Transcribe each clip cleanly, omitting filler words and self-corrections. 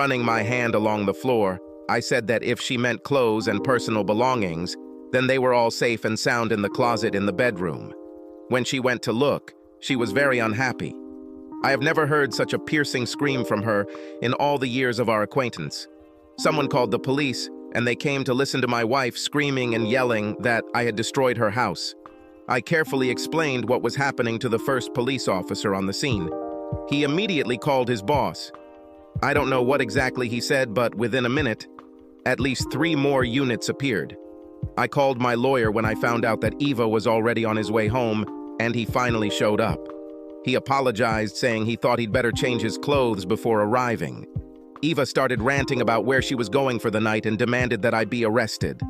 Running my hand along the floor, I said that if she meant clothes and personal belongings, then they were all safe and sound in the closet in the bedroom. When she went to look, she was very unhappy. I have never heard such a piercing scream from her in all the years of our acquaintance. Someone called the police, and they came to listen to my wife screaming and yelling that I had destroyed her house. I carefully explained what was happening to the first police officer on the scene. He immediately called his boss. I don't know what exactly he said, but within a minute, at least 3 more units appeared. I called my lawyer when I found out that Eva was already on his way home, and he finally showed up. He apologized, saying he thought he'd better change his clothes before arriving. Eva started ranting about where she was going for the night and demanded that I be arrested.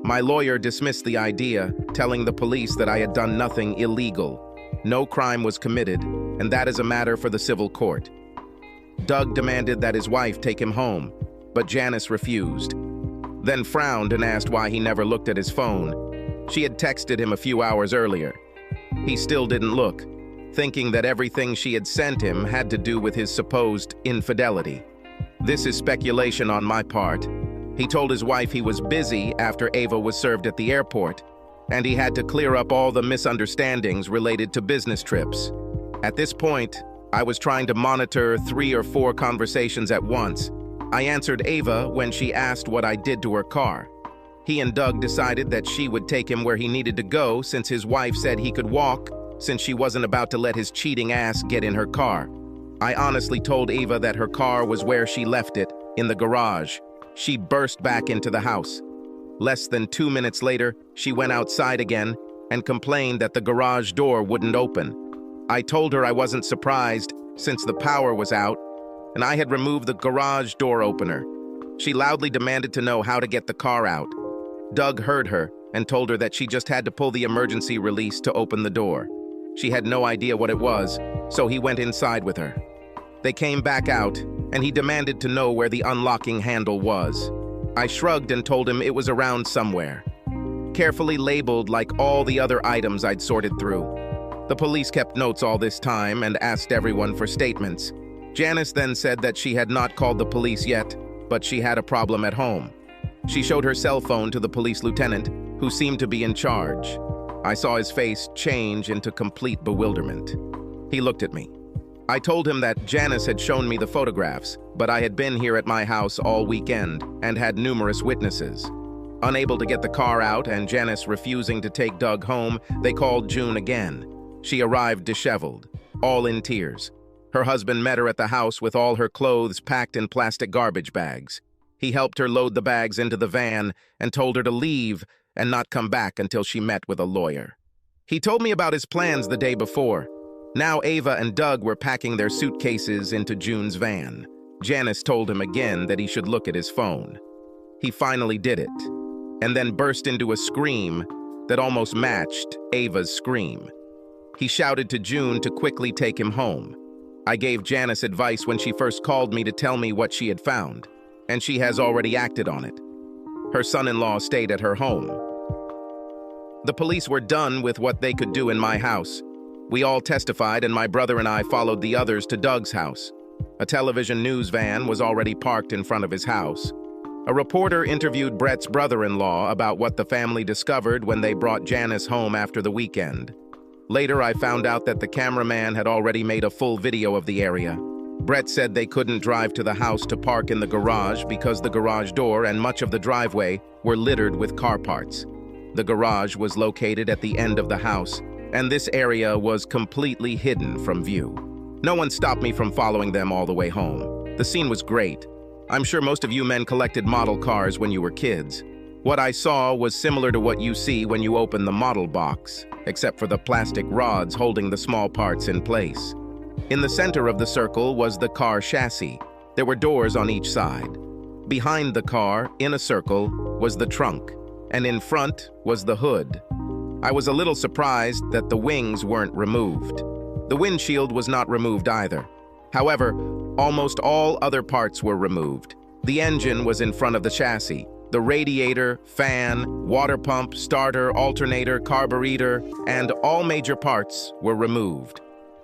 My lawyer dismissed the idea, telling the police that I had done nothing illegal. No crime was committed, and that is a matter for the civil court. Doug demanded that his wife take him home, but Janice refused. Then frowned and asked why he never looked at his phone. She had texted him a few hours earlier. He still didn't look, thinking that everything she had sent him had to do with his supposed infidelity. This is speculation on my part. He told his wife he was busy after Eva was served at the airport, and he had to clear up all the misunderstandings related to business trips. At this point, I was trying to monitor 3 or 4 conversations at once. I answered Eva when she asked what I did to her car. He and Doug decided that she would take him where he needed to go since his wife said he could walk, since she wasn't about to let his cheating ass get in her car. I honestly told Eva that her car was where she left it, in the garage. She burst back into the house. Less than 2 minutes later, she went outside again and complained that the garage door wouldn't open. I told her I wasn't surprised since the power was out and I had removed the garage door opener. She loudly demanded to know how to get the car out. Doug heard her and told her that she just had to pull the emergency release to open the door. She had no idea what it was, so he went inside with her. They came back out, and he demanded to know where the unlocking handle was. I shrugged and told him it was around somewhere, carefully labeled like all the other items I'd sorted through. The police kept notes all this time and asked everyone for statements. Janice then said that she had not called the police yet, but she had a problem at home. She showed her cell phone to the police lieutenant, who seemed to be in charge. I saw his face change into complete bewilderment. He looked at me. I told him that Janice had shown me the photographs, but I had been here at my house all weekend and had numerous witnesses. Unable to get the car out and Janice refusing to take Doug home, they called June again. She arrived disheveled, all in tears. Her husband met her at the house with all her clothes packed in plastic garbage bags. He helped her load the bags into the van and told her to leave and not come back until she met with a lawyer. He told me about his plans the day before. Now Eva and Doug were packing their suitcases into June's van. Janice told him again that he should look at his phone. He finally did it, and then burst into a scream that almost matched Eva's scream. He shouted to June to quickly take him home. I gave Janice advice when she first called me to tell me what she had found, and she has already acted on it. Her son-in-law stayed at her home. The police were done with what they could do in my house. We all testified, and my brother and I followed the others to Doug's house. A television news van was already parked in front of his house. A reporter interviewed Brett's brother-in-law about what the family discovered when they brought Janice home after the weekend. Later, I found out that the cameraman had already made a full video of the area. Brett said they couldn't drive to the house to park in the garage because the garage door and much of the driveway were littered with car parts. The garage was located at the end of the house, and this area was completely hidden from view. No one stopped me from following them all the way home. The scene was great. I'm sure most of you men collected model cars when you were kids. What I saw was similar to what you see when you open the model box, except for the plastic rods holding the small parts in place. In the center of the circle was the car chassis. There were doors on each side. Behind the car, in a circle, was the trunk, and in front was the hood. I was a little surprised that the wings weren't removed. The windshield was not removed either. However, almost all other parts were removed. The engine was in front of the chassis. The radiator, fan, water pump, starter, alternator, carburetor, and all major parts were removed.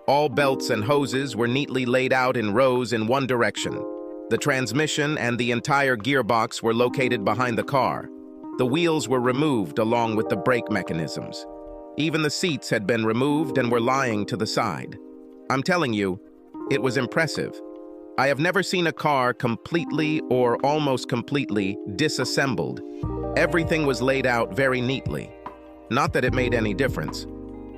All belts and hoses were neatly laid out in rows in one direction. The transmission and the entire gearbox were located behind the car. The wheels were removed along with the brake mechanisms. Even the seats had been removed and were lying to the side. I'm telling you, it was impressive. I have never seen a car completely or almost completely disassembled. Everything was laid out very neatly. Not that it made any difference.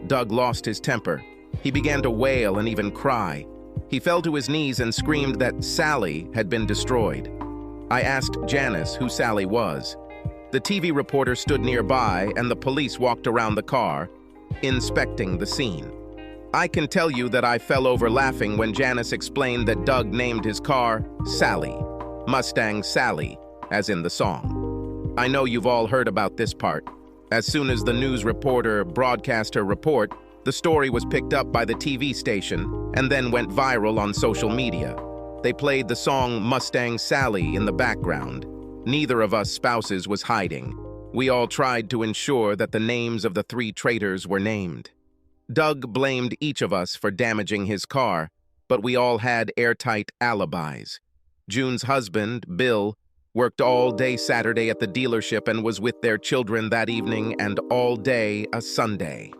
Doug lost his temper. He began to wail and even cry. He fell to his knees and screamed that Sally had been destroyed. I asked Janice who Sally was. The TV reporter stood nearby and the police walked around the car, inspecting the scene. I can tell you that I fell over laughing when Janice explained that Doug named his car Sally, Mustang Sally, as in the song. I know you've all heard about this part. As soon as the news reporter broadcast her report, the story was picked up by the TV station and then went viral on social media. They played the song Mustang Sally in the background. Neither of us spouses was hiding. We all tried to ensure that the names of the 3 traitors were named. Doug blamed each of us for damaging his car, but we all had airtight alibis. June's husband, Bill, worked all day Saturday at the dealership and was with their children that evening and all day a Sunday.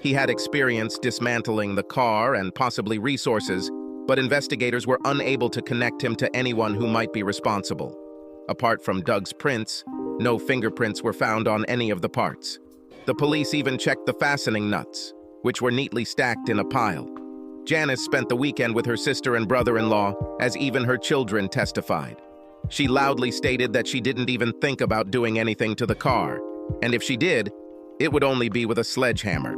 He had experience dismantling the car and possibly resources, but investigators were unable to connect him to anyone who might be responsible. Apart from Doug's prints, no fingerprints were found on any of the parts. The police even checked the fastening nuts, which were neatly stacked in a pile. Janice spent the weekend with her sister and brother-in-law, as even her children testified. She loudly stated that she didn't even think about doing anything to the car, and if she did, it would only be with a sledgehammer.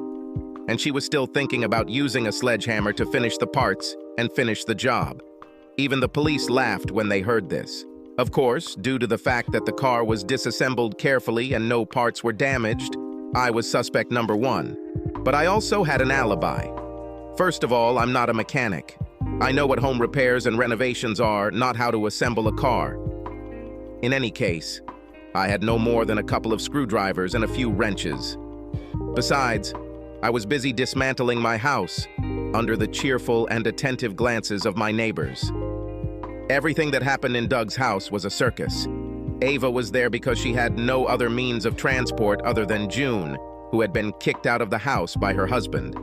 And she was still thinking about using a sledgehammer to finish the parts and finish the job. Even the police laughed when they heard this. Of course, due to the fact that the car was disassembled carefully and no parts were damaged, I was suspect number 1. But I also had an alibi. First of all, I'm not a mechanic. I know what home repairs and renovations are, not how to assemble a car. In any case, I had no more than a couple of screwdrivers and a few wrenches. Besides, I was busy dismantling my house under the cheerful and attentive glances of my neighbors. Everything that happened in Doug's house was a circus. Ava was there because she had no other means of transport other than June, who had been kicked out of the house by her husband.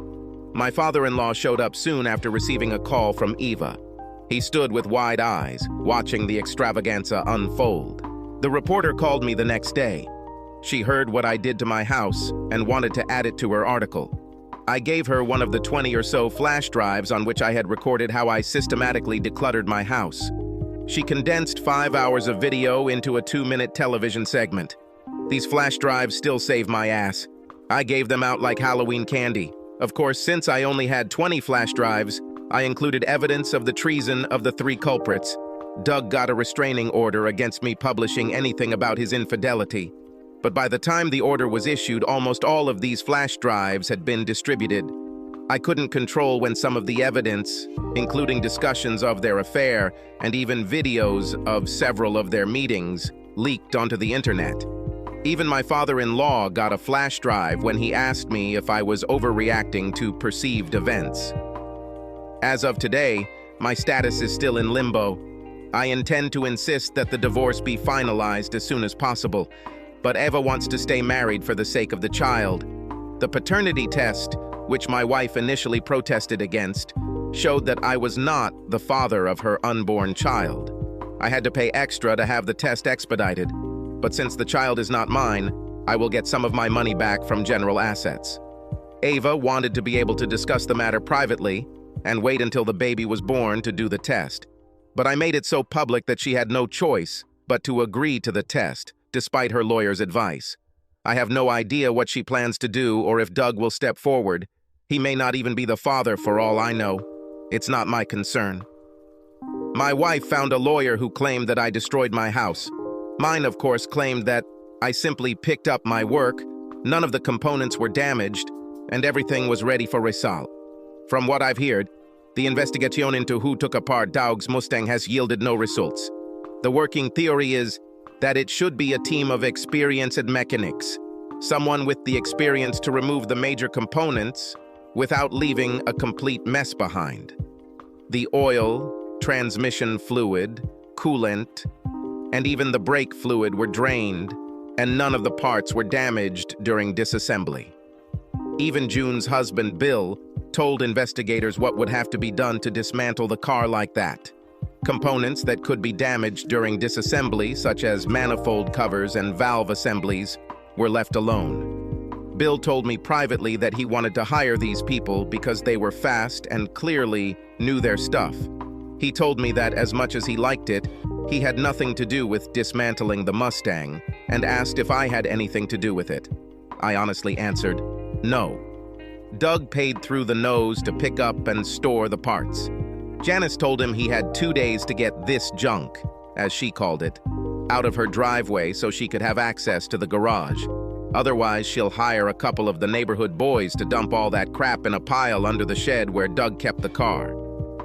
My father-in-law showed up soon after receiving a call from Eva. He stood with wide eyes, watching the extravaganza unfold. The reporter called me the next day. She heard what I did to my house and wanted to add it to her article. I gave her one of the 20 or so flash drives on which I had recorded how I systematically decluttered my house. She condensed 5 hours of video into a 2-minute television segment. These flash drives still save my ass. I gave them out like Halloween candy. Of course, since I only had 20 flash drives, I included evidence of the treason of the 3 culprits. Doug got a restraining order against me publishing anything about his infidelity. But by the time the order was issued, almost all of these flash drives had been distributed. I couldn't control when some of the evidence, including discussions of their affair and even videos of several of their meetings, leaked onto the internet. Even my father-in-law got a flash drive when he asked me if I was overreacting to perceived events. As of today, my status is still in limbo. I intend to insist that the divorce be finalized as soon as possible, but Eva wants to stay married for the sake of the child. The paternity test, which my wife initially protested against, showed that I was not the father of her unborn child. I had to pay extra to have the test expedited, but since the child is not mine, I will get some of my money back from general assets. Ava wanted to be able to discuss the matter privately and wait until the baby was born to do the test, but I made it so public that she had no choice but to agree to the test, despite her lawyer's advice. I have no idea what she plans to do or if Doug will step forward. He may not even be the father for all I know. It's not my concern. My wife found a lawyer who claimed that I destroyed my house. Mine, of course, claimed that I simply picked up my work, none of the components were damaged, and everything was ready for result. From what I've heard, the investigation into who took apart Doug's Mustang has yielded no results. The working theory is that it should be a team of experienced mechanics, someone with the experience to remove the major components without leaving a complete mess behind. The oil, transmission fluid, coolant, and even the brake fluid were drained, and none of the parts were damaged during disassembly. Even June's husband, Bill, told investigators what would have to be done to dismantle the car like that. Components that could be damaged during disassembly, such as manifold covers and valve assemblies, were left alone. Bill told me privately that he wanted to hire these people because they were fast and clearly knew their stuff. He told me that as much as he liked it, he had nothing to do with dismantling the Mustang and asked if I had anything to do with it. I honestly answered, no. Doug paid through the nose to pick up and store the parts. Janice told him he had 2 days to get this junk, as she called it, out of her driveway so she could have access to the garage. Otherwise, she'll hire a couple of the neighborhood boys to dump all that crap in a pile under the shed where Doug kept the car.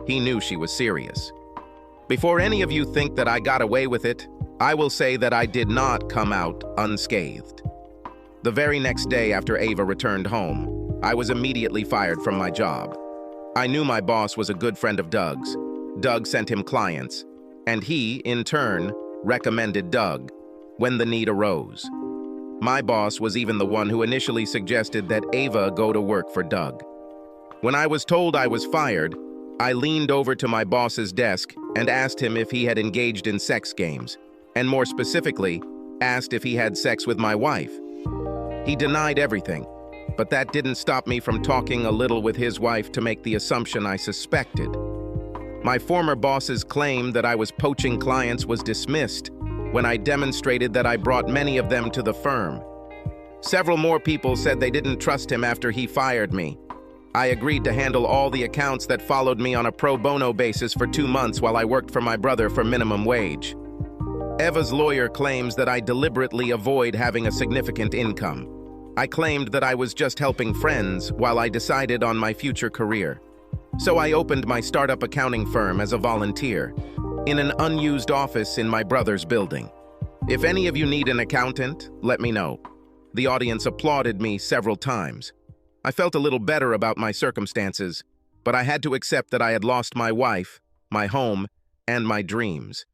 He knew she was serious. Before any of you think that I got away with it, I will say that I did not come out unscathed. The very next day after Ava returned home, I was immediately fired from my job. I knew my boss was a good friend of Doug's. Doug sent him clients, and he, in turn, recommended Doug when the need arose. My boss was even the one who initially suggested that Ava go to work for Doug. When I was told I was fired, I leaned over to my boss's desk and asked him if he had engaged in sex games, and more specifically, asked if he had sex with my wife. He denied everything, but that didn't stop me from talking a little with his wife to make the assumption I suspected. My former boss's claim that I was poaching clients was dismissed when I demonstrated that I brought many of them to the firm. Several more people said they didn't trust him after he fired me. I agreed to handle all the accounts that followed me on a pro bono basis for 2 months while I worked for my brother for minimum wage. Eva's lawyer claims that I deliberately avoid having a significant income. I claimed that I was just helping friends while I decided on my future career. So I opened my startup accounting firm as a volunteer in an unused office in my brother's building. If any of you need an accountant, let me know. The audience applauded me several times. I felt a little better about my circumstances, but I had to accept that I had lost my wife, my home, and my dreams.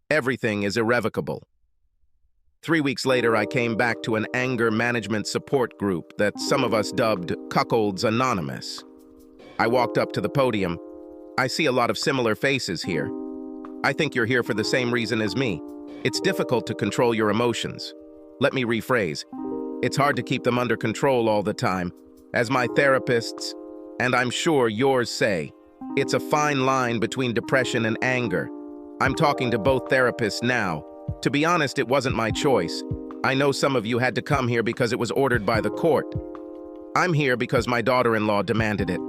Everything is irrevocable. 3 weeks later, I came back to an anger management support group that some of us dubbed Cuckolds Anonymous. I walked up to the podium. I see a lot of similar faces here. I think you're here for the same reason as me. It's difficult to control your emotions. Let me rephrase. It's hard to keep them under control all the time. As my therapists, and I'm sure yours say, it's a fine line between depression and anger. I'm talking to both therapists now. To be honest, it wasn't my choice. I know some of you had to come here because it was ordered by the court. I'm here because my daughter-in-law demanded it.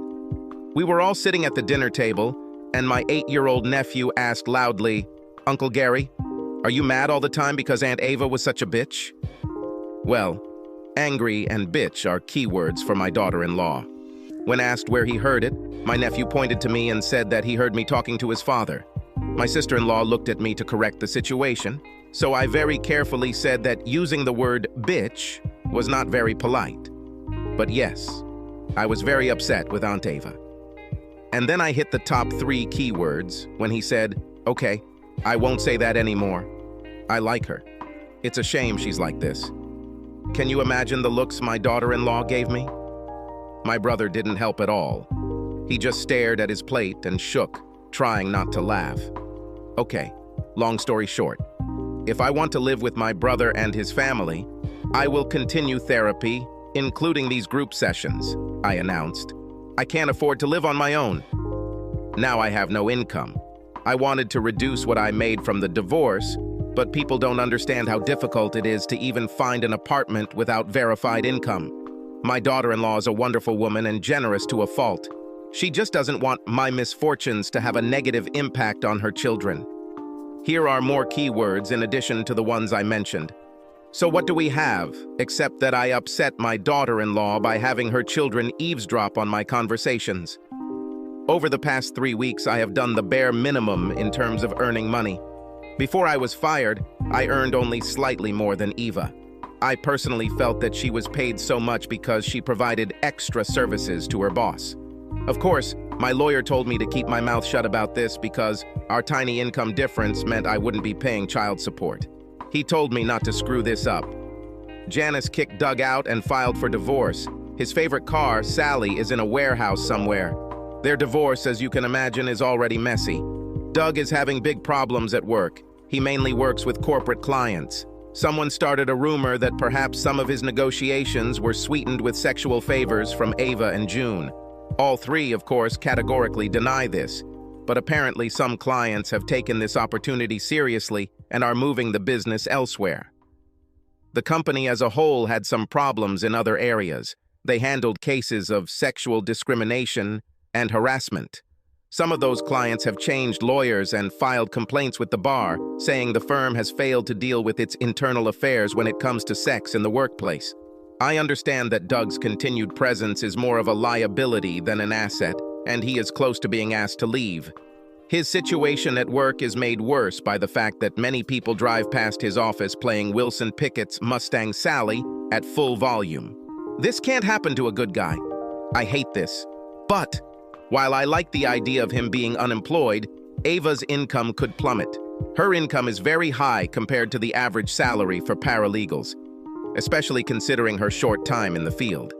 We were all sitting at the dinner table, and my 8-year-old nephew asked loudly, "Uncle Gary, are you mad all the time because Aunt Ava was such a bitch?" Well, angry and bitch are keywords for my daughter-in-law. When asked where he heard it, my nephew pointed to me and said that he heard me talking to his father. My sister-in-law looked at me to correct the situation, so I very carefully said that using the word bitch was not very polite. But yes, I was very upset with Aunt Ava. And then I hit the top 3 keywords when he said, "Okay, I won't say that anymore. I like her. It's a shame she's like this." Can you imagine the looks my daughter-in-law gave me? My brother didn't help at all. He just stared at his plate and shook, trying not to laugh. Okay, long story short, if I want to live with my brother and his family, I will continue therapy, including these group sessions, I announced. I can't afford to live on my own. Now I have no income. I wanted to reduce what I made from the divorce, but people don't understand how difficult it is to even find an apartment without verified income. My daughter-in-law is a wonderful woman and generous to a fault. She just doesn't want my misfortunes to have a negative impact on her children. Here are more keywords in addition to the ones I mentioned. So what do we have, except that I upset my daughter-in-law by having her children eavesdrop on my conversations? Over the past 3 weeks, I have done the bare minimum in terms of earning money. Before I was fired, I earned only slightly more than Eva. I personally felt that she was paid so much because she provided extra services to her boss. Of course, my lawyer told me to keep my mouth shut about this because Our tiny income difference meant I wouldn't be paying child support. He told me not to screw this up. Janice kicked Doug out and filed for divorce. His favorite car, Sally, is in a warehouse somewhere. Their divorce, as you can imagine, is already messy. Doug is having big problems at work. He mainly works with corporate clients. Someone started a rumor that perhaps some of his negotiations were sweetened with sexual favors from Ava and June. All three, of course, categorically deny this, but apparently some clients have taken this opportunity seriously and are moving the business elsewhere. The company as a whole had some problems in other areas. They handled cases of sexual discrimination and harassment. Some of those clients have changed lawyers and filed complaints with the bar, saying the firm has failed to deal with its internal affairs when it comes to sex in the workplace. I understand that Doug's continued presence is more of a liability than an asset, and he is close to being asked to leave. His situation at work is made worse by the fact that many people drive past his office playing Wilson Pickett's Mustang Sally at full volume. This can't happen to a good guy. I hate this. But while I like the idea of him being unemployed, Ava's income could plummet. Her income is very high compared to the average salary for paralegals, especially considering her short time in the field.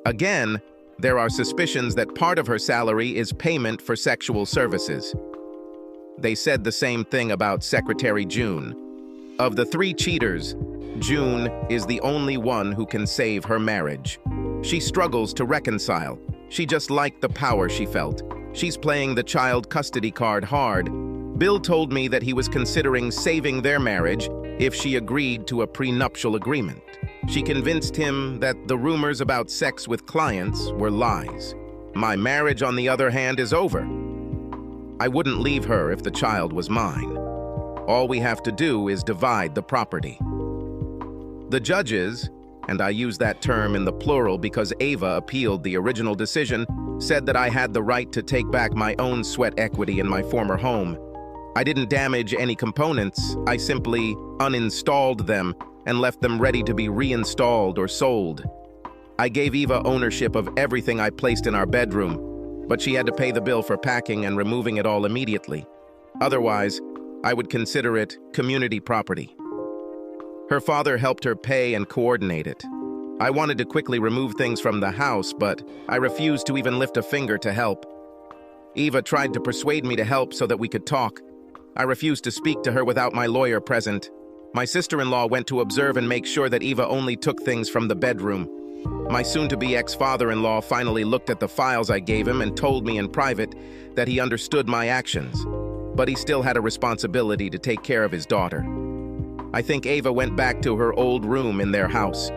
Again, there are suspicions that part of her salary is payment for sexual services. They said the same thing about Secretary June. Of the three cheaters, June is the only one who can save her marriage. She struggles to reconcile. She just liked the power she felt. She's playing the child custody card hard. Bill told me that he was considering saving their marriage if she agreed to a prenuptial agreement. She convinced him that the rumors about sex with clients were lies. My marriage, on the other hand, is over. I wouldn't leave her if the child was mine. All we have to do is divide the property. The judges, and I use that term in the plural because Ava appealed the original decision, said that I had the right to take back my own sweat equity in my former home. I didn't damage any components. I simply uninstalled them and left them ready to be reinstalled or sold. I gave Eva ownership of everything I placed in our bedroom, but she had to pay the bill for packing and removing it all immediately. Otherwise, I would consider it community property. Her father helped her pay and coordinate it. I wanted to quickly remove things from the house, but I refused to even lift a finger to help. Eva tried to persuade me to help so that we could talk. I refused to speak to her without my lawyer present. My sister-in-law went to observe and make sure that Eva only took things from the bedroom. My soon-to-be ex-father-in-law finally looked at the files I gave him and told me in private that he understood my actions, but he still had a responsibility to take care of his daughter. I think Ava went back to her old room in their house.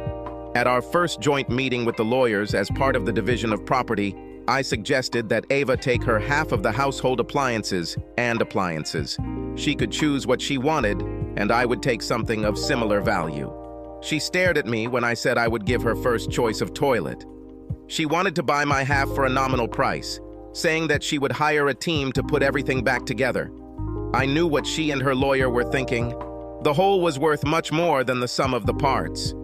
At our first joint meeting with the lawyers as part of the division of property, I suggested that Ava take her half of the household appliances and appliances. She could choose what she wanted, and I would take something of similar value. She stared at me when I said I would give her first choice of toilet. She wanted to buy my half for a nominal price, saying that she would hire a team to put everything back together. I knew what she and her lawyer were thinking. The whole was worth much more than the sum of the parts.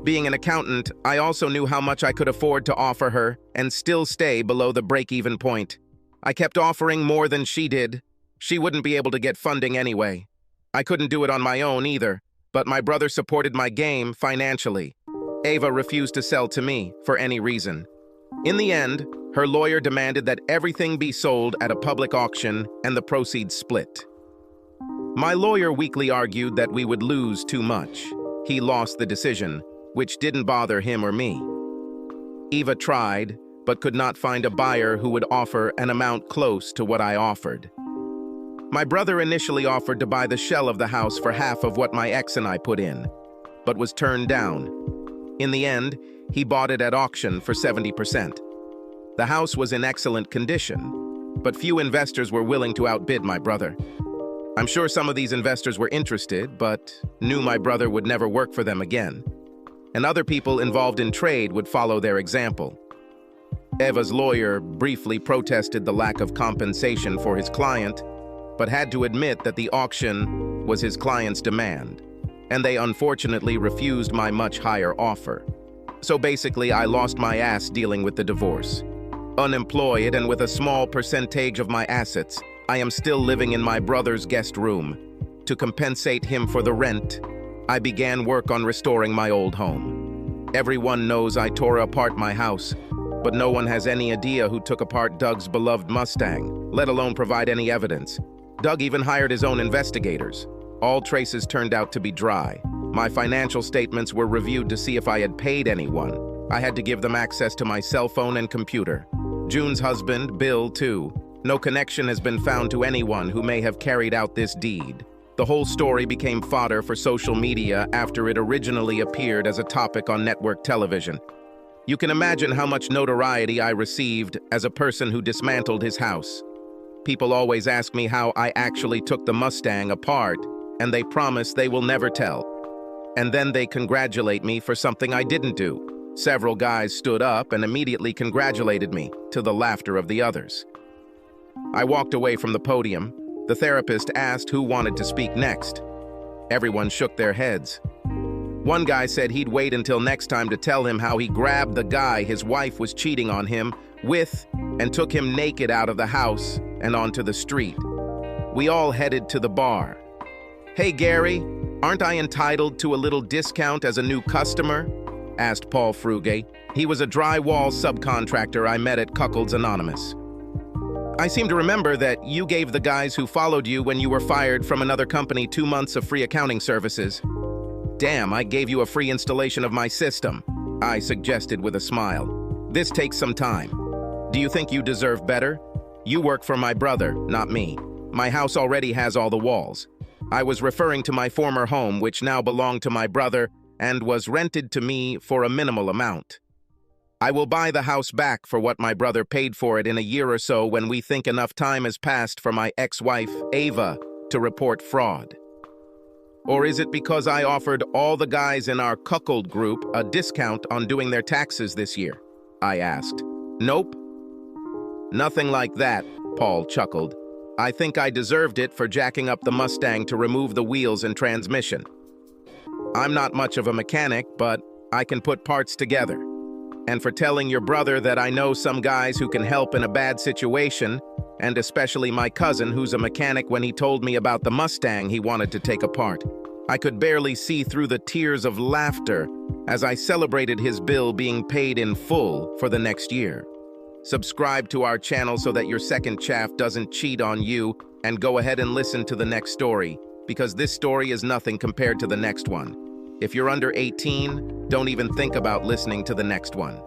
Being an accountant, I also knew how much I could afford to offer her and still stay below the break-even point. I kept offering more than she did. She wouldn't be able to get funding anyway. I couldn't do it on my own either, but my brother supported my game financially. Ava refused to sell to me for any reason. In the end, her lawyer demanded that everything be sold at a public auction and the proceeds split. My lawyer weakly argued that we would lose too much. He lost the decision, which didn't bother him or me. Eva tried, but could not find a buyer who would offer an amount close to what I offered. My brother initially offered to buy the shell of the house for half of what my ex and I put in, but was turned down. In the end, he bought it at auction for 70%. The house was in excellent condition, but few investors were willing to outbid my brother. I'm sure some of these investors were interested, but knew my brother would never work for them again. And other people involved in trade would follow their example. Eva's lawyer briefly protested the lack of compensation for his client, but had to admit that the auction was his client's demand, and they unfortunately refused my much higher offer. So basically, I lost my ass dealing with the divorce. Unemployed and with a small percentage of my assets, I am still living in my brother's guest room. To compensate him for the rent, I began work on restoring my old home. Everyone knows I tore apart my house, but no one has any idea who took apart Doug's beloved Mustang, let alone provide any evidence. Doug even hired his own investigators. All traces turned out to be dry. My financial statements were reviewed to see if I had paid anyone. I had to give them access to my cell phone and computer. June's husband, Bill, too. No connection has been found to anyone who may have carried out this deed. The whole story became fodder for social media after it originally appeared as a topic on network television. You can imagine how much notoriety I received as a person who dismantled his house. People always ask me how I actually took the Mustang apart, and they promise they will never tell. And then they congratulate me for something I didn't do. Several guys stood up and immediately congratulated me, to the laughter of the others. I walked away from the podium. The therapist asked who wanted to speak next. Everyone shook their heads. One guy said he'd wait until next time to tell him how he grabbed the guy his wife was cheating on him with and took him naked out of the house and onto the street. We all headed to the bar. "Hey, Gary, aren't I entitled to a little discount as a new customer?" asked Paul Fruge. He was a drywall subcontractor I met at Cuckold's Anonymous. "I seem to remember that you gave the guys who followed you when you were fired from another company 2 months of free accounting services." "Damn, I gave you a free installation of my system," I suggested with a smile. "This takes some time. Do you think you deserve better? You work for my brother, not me. My house already has all the walls." I was referring to my former home, which now belonged to my brother and was rented to me for a minimal amount. "I will buy the house back for what my brother paid for it in a year or so when we think enough time has passed for my ex-wife, Ava, to report fraud." "Or is it because I offered all the guys in our Cuckold group a discount on doing their taxes this year?" I asked. "Nope. Nothing like that," Paul chuckled. "I think I deserved it for jacking up the Mustang to remove the wheels and transmission. I'm not much of a mechanic, but I can put parts together. And for telling your brother that I know some guys who can help in a bad situation, and especially my cousin who's a mechanic when he told me about the Mustang he wanted to take apart. I could barely see through the tears of laughter as I celebrated his bill being paid in full for the next year. Subscribe to our channel so that your second chaff doesn't cheat on you, and go ahead and listen to the next story, because this story is nothing compared to the next one. If you're under 18, don't even think about listening to the next one.